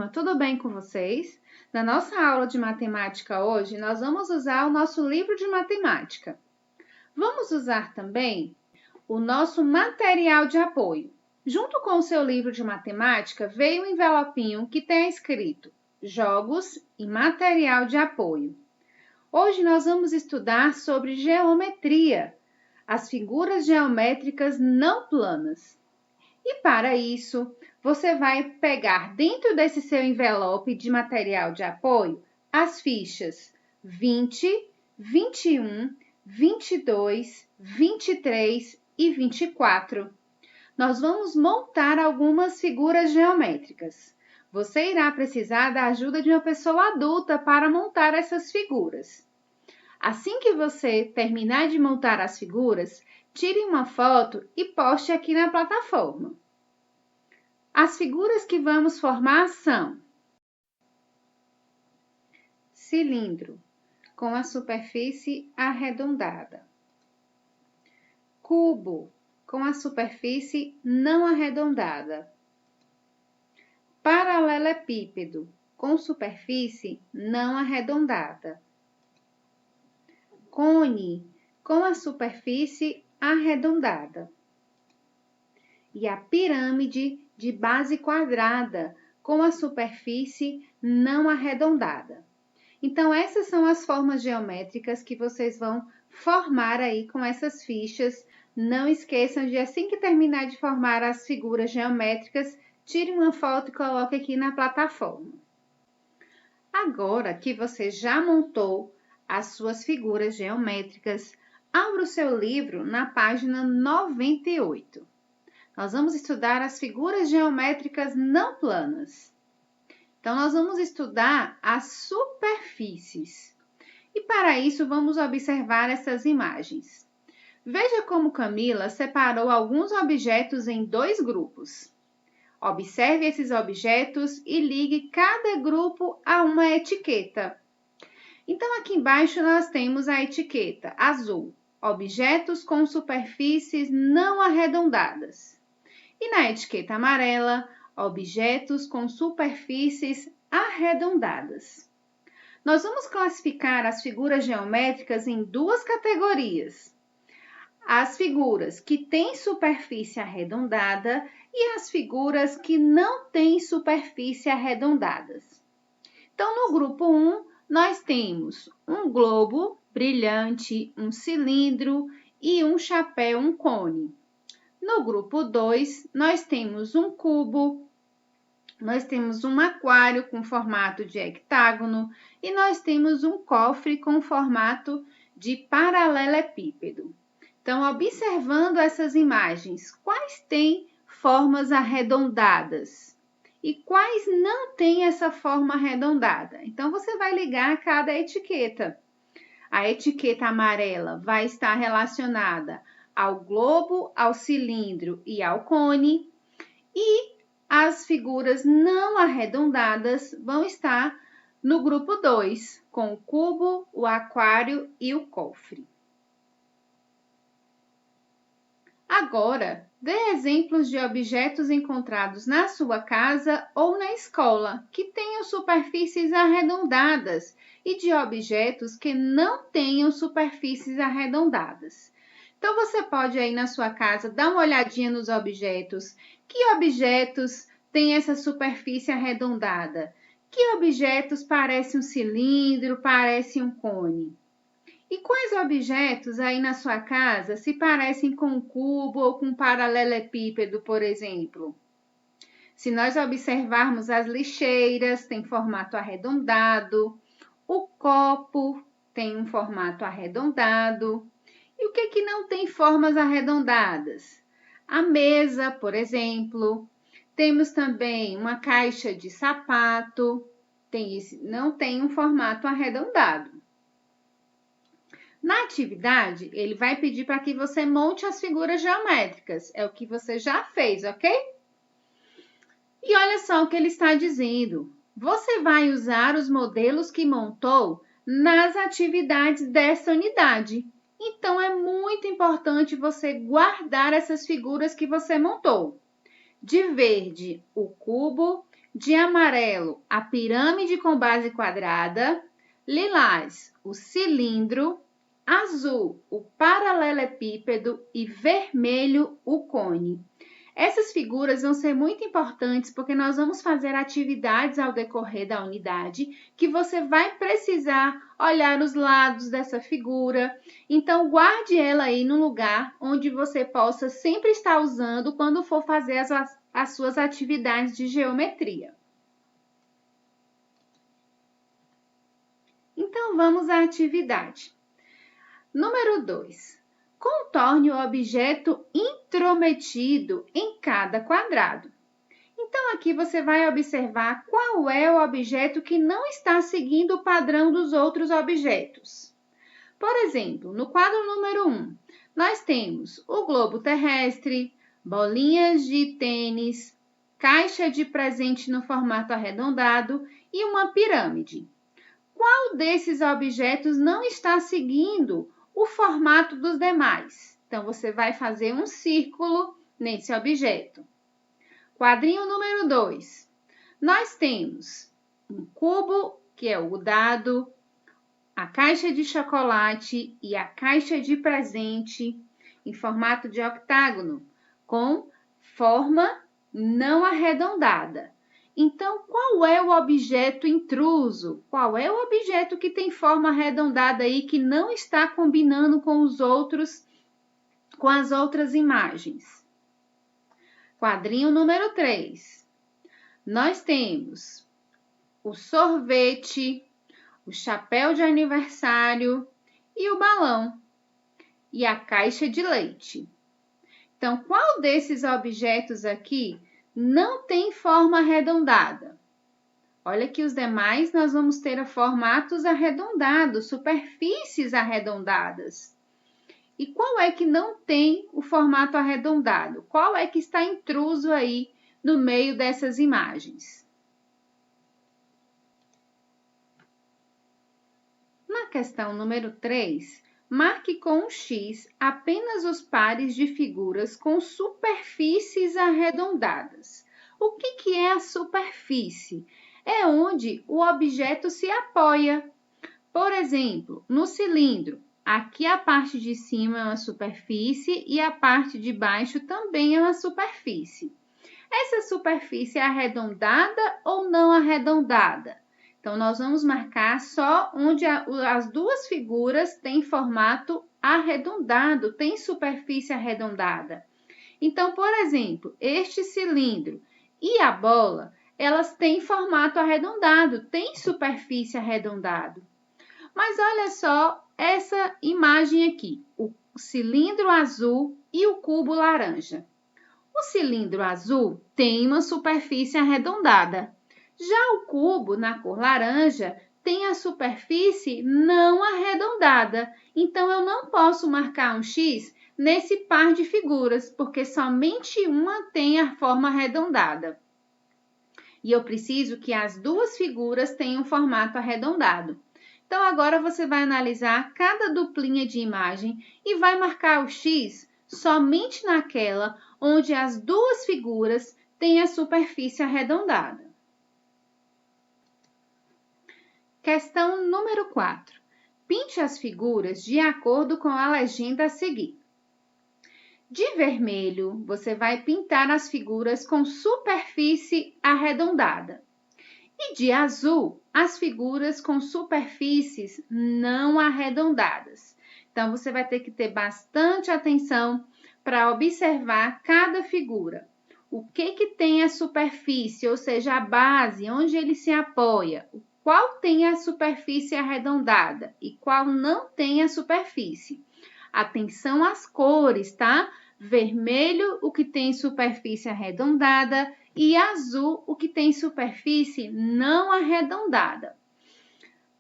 turma, tudo bem com vocês? Na nossa aula de matemática hoje, nós vamos usar o nosso livro de matemática. Vamos usar também o nosso material de apoio. Junto com o seu livro de matemática, veio um envelopinho que tem escrito Jogos e Material de Apoio. Hoje nós vamos estudar sobre geometria, as figuras geométricas não planas. E para isso, você vai pegar dentro desse seu envelope de material de apoio as fichas 20, 21, 22, 23 e 24. Nós vamos montar algumas figuras geométricas. Você irá precisar da ajuda de uma pessoa adulta para montar essas figuras. Assim que você terminar de montar as figuras, tire uma foto e poste aqui na plataforma. As figuras que vamos formar são cilindro com a superfície arredondada, cubo com a superfície não arredondada, paralelepípedo com superfície não arredondada, cone com a superfície arredondada e a pirâmide de base quadrada com a superfície não arredondada. Então, essas são as formas geométricas que vocês vão formar aí com essas fichas. Não esqueçam de, assim que terminar de formar as figuras geométricas, tire uma foto e coloque aqui na plataforma. Agora que você já montou as suas figuras geométricas, abra o seu livro na página 98. Nós vamos estudar as figuras geométricas não planas. Então, nós vamos estudar as superfícies. E para isso, vamos observar essas imagens. Veja como Camila separou alguns objetos em dois grupos. Observe esses objetos e ligue cada grupo a uma etiqueta. Então, aqui embaixo nós temos a etiqueta azul, objetos com superfícies não arredondadas. E na etiqueta amarela, objetos com superfícies arredondadas. Nós vamos classificar as figuras geométricas em duas categorias. As figuras que têm superfície arredondada e as figuras que não têm superfície arredondadas. Então, no grupo 1, nós temos um globo brilhante, um cilindro e um chapéu, um cone. No grupo 2, nós temos um cubo, nós temos um aquário com formato de hectágono e nós temos um cofre com formato de paralelepípedo. Então, observando essas imagens, quais têm formas arredondadas e quais não têm essa forma arredondada? Então, você vai ligar a cada etiqueta. A etiqueta amarela vai estar relacionada ao globo, ao cilindro e ao cone, e as figuras não arredondadas vão estar no grupo 2, com o cubo, o aquário e o cofre. Agora, dê exemplos de objetos encontrados na sua casa ou na escola, que tenham superfícies arredondadas, e de objetos que não tenham superfícies arredondadas. Então, você pode aí na sua casa dar uma olhadinha nos objetos. Que objetos têm essa superfície arredondada? Que objetos parecem um cilindro, parecem um cone? E quais objetos aí na sua casa se parecem com um cubo ou com um paralelepípedo, por exemplo? Se nós observarmos as lixeiras, tem formato arredondado, o copo tem um formato arredondado. E o que não tem formas arredondadas? A mesa, por exemplo. Temos também uma caixa de sapato, não tem um formato arredondado. Na atividade, ele vai pedir para que você monte as figuras geométricas. É o que você já fez, ok? E olha só o que ele está dizendo. Você vai usar os modelos que montou nas atividades dessa unidade. Então, é muito importante você guardar essas figuras que você montou. De verde, o cubo, De amarelo, a pirâmide com base quadrada. Lilás, o cilindro. Azul, o paralelepípedo. E vermelho, o cone. Essas figuras vão ser muito importantes porque nós vamos fazer atividades ao decorrer da unidade que você vai precisar olhar os lados dessa figura. Então, guarde ela aí no lugar onde você possa sempre estar usando quando for fazer as suas atividades de geometria. Então, vamos à atividade. Número 2. Contorne o objeto intrometido em cada quadrado. Então, aqui você vai observar qual é o objeto que não está seguindo o padrão dos outros objetos. Por exemplo, no quadro número 1, nós temos o globo terrestre, bolinhas de tênis, caixa de presente no formato arredondado e uma pirâmide. Qual desses objetos não está seguindo o formato dos demais? Então, você vai fazer um círculo nesse objeto. Quadrinho número 2. Nós temos um cubo, que é o dado, a caixa de chocolate e a caixa de presente em formato de octágono, com forma não arredondada. Então, qual é o objeto intruso? Qual é o objeto que tem forma arredondada aí que não está combinando com com as outras imagens? Quadrinho número 3. Nós temos o sorvete, o chapéu de aniversário e o balão e a caixa de leite. Então, qual desses objetos aqui não tem forma arredondada? Olha que os demais nós vamos ter formatos arredondados, superfícies arredondadas. E qual é que não tem o formato arredondado? Qual é que está intruso aí no meio dessas imagens? Na questão número 3, marque com um X apenas os pares de figuras com superfícies arredondadas. O que é a superfície? É onde o objeto se apoia. Por exemplo, no cilindro, aqui a parte de cima é uma superfície e a parte de baixo também é uma superfície. Essa superfície é arredondada ou não arredondada? Então, nós vamos marcar só onde as duas figuras têm formato arredondado, tem superfície arredondada. Então, por exemplo, este cilindro e a bola, elas têm formato arredondado, têm superfície arredondada. Mas olha só essa imagem aqui, o cilindro azul e o cubo laranja. O cilindro azul tem uma superfície arredondada. Já o cubo, na cor laranja, tem a superfície não arredondada. Então, eu não posso marcar um X nesse par de figuras, porque somente uma tem a forma arredondada. E eu preciso que as duas figuras tenham formato arredondado. Então, agora você vai analisar cada duplinha de imagem e vai marcar o X somente naquela onde as duas figuras têm a superfície arredondada. Questão número 4. Pinte as figuras de acordo com a legenda a seguir. De vermelho, você vai pintar as figuras com superfície arredondada. E de azul, as figuras com superfícies não arredondadas. Então, você vai ter que ter bastante atenção para observar cada figura. O que tem a superfície, ou seja, a base, onde ele se apoia. Qual tem a superfície arredondada e qual não tem a superfície. Atenção às cores, tá? Vermelho, o que tem superfície arredondada, e azul, o que tem superfície não arredondada.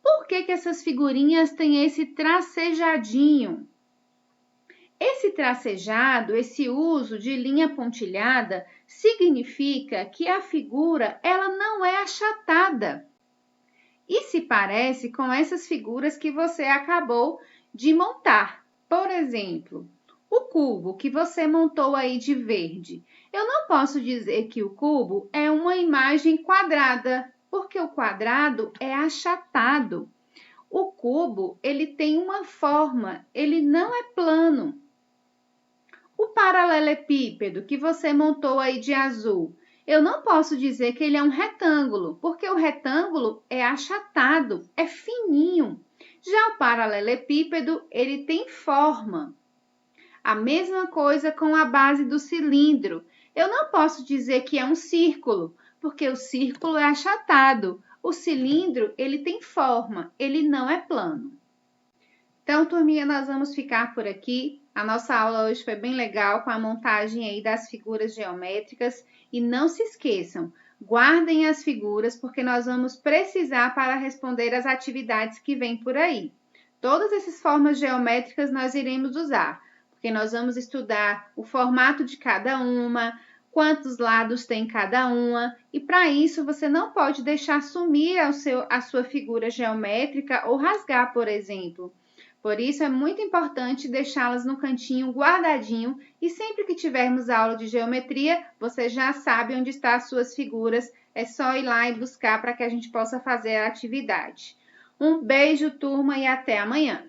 Por que essas figurinhas têm esse tracejadinho? Esse tracejado, esse uso de linha pontilhada, significa que a figura ela não é achatada. E se parece com essas figuras que você acabou de montar. Por exemplo, O cubo que você montou aí de verde, eu não posso dizer que o cubo é uma imagem quadrada, porque o quadrado é achatado. O cubo, ele tem uma forma, ele não é plano. O paralelepípedo que você montou aí de azul, eu não posso dizer que ele é um retângulo, porque o retângulo é achatado, é fininho. Já o paralelepípedo, ele tem forma. A mesma coisa com a base do cilindro. Eu não posso dizer que é um círculo, porque o círculo é achatado. O cilindro, ele tem forma, ele não é plano. Então, turminha, nós vamos ficar por aqui. A nossa aula hoje foi bem legal com a montagem aí das figuras geométricas. E não se esqueçam, guardem as figuras porque nós vamos precisar para responder as atividades que vêm por aí. Todas essas formas geométricas nós iremos usar, porque nós vamos estudar o formato de cada uma, quantos lados tem cada uma, e para isso você não pode deixar sumir a sua figura geométrica ou rasgar, por exemplo. Por isso, é muito importante deixá-las no cantinho guardadinho e sempre que tivermos aula de geometria, você já sabe onde estão as suas figuras, é só ir lá e buscar para que a gente possa fazer a atividade. Um beijo, turma, e até amanhã!